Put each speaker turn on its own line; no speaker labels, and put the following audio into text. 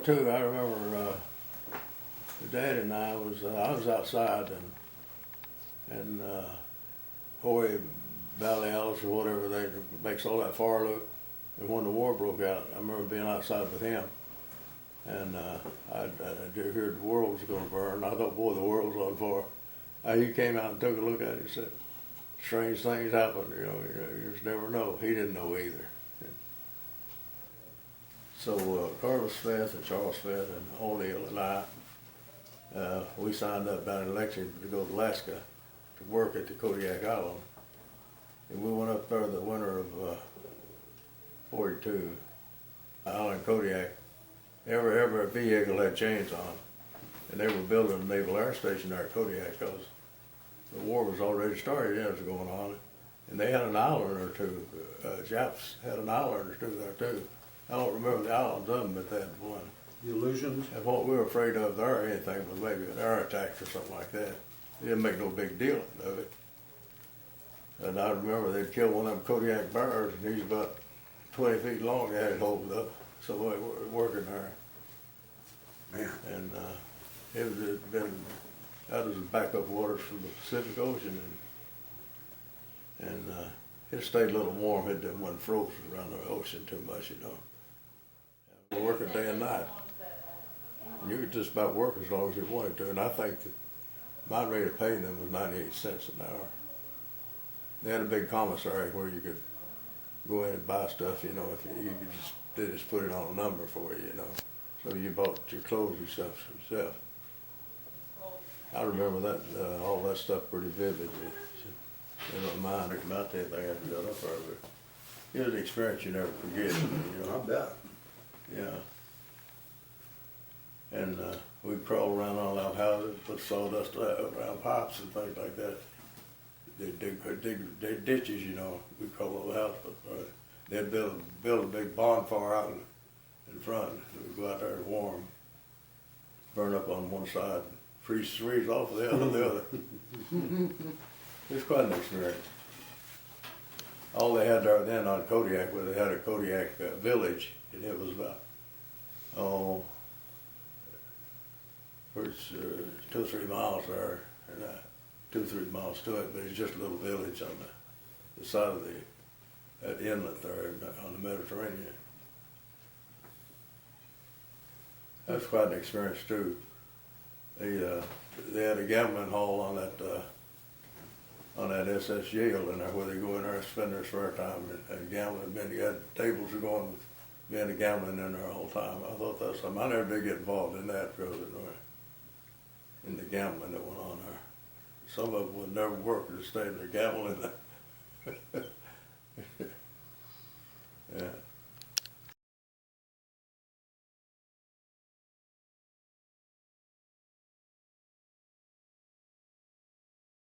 II, I remember Dad and I was outside and Hoy Valley Alice or whatever they makes all that fire look. And when the war broke out, I remember being outside with him, and I did hear the world was going to burn. I thought, boy, the world was on fire. He came out and took a look at it and said, strange things happen, you just never know. He didn't know either. So Carlos Smith and Charles Smith and O'Neill and I, we signed up down in Lexington to go to Alaska to work at the Kodiak Island. And we went up there the winter of 42. Island Kodiak, every vehicle had chains on, and they were building a naval air station there at Kodiak because the war was already started, it was going on, and they had an island or two. Japs had an island or two there too. I don't remember the islands of them, but they had one.
The illusions?
And what we were afraid of there or anything was maybe an air attack or something like that. They didn't make no big deal of it. And I remember they'd kill one of them Kodiak bears, and he's about 20 feet long. They had it hold up, so we were working there.
Man.
And that was backup waters from the Pacific Ocean, and it stayed a little warm. It wasn't frozen around the ocean too much, We were working day and night. And you could just about work as long as you wanted to, and I think that my rate of pay them was 98 cents an hour. They had a big commissary where you could go in and buy stuff, if you could they just put it on a number for you, So you bought your clothes yourself. I remember that all that stuff pretty vividly in my mind about that thing I got up there. But it was an experience you never forget.
I bet.
Yeah. And we'd crawl around all our houses, put sawdust around pipes and things like that. They'd dig ditches, we'd crawl over the house. But they'd build a big bonfire out in front. We'd go out there and warm, burn up on one side, freeze off of the other. It was quite an experience. All they had there then on Kodiak was they had a Kodiak village, and it was about, it's 2 or 3 miles there, and 2 or 3 miles to it, but it's just a little village on the side of that inlet there on the Mediterranean. That's quite an experience too. They had a gambling hall on that SS Yale in there where they go in there and spend their spare time and gambling. Man, you had tables going with men and gambling in there all the time. I thought that's something. I never did get involved in that because in the gambling that went on there. Some of them would never work to stay there gambling.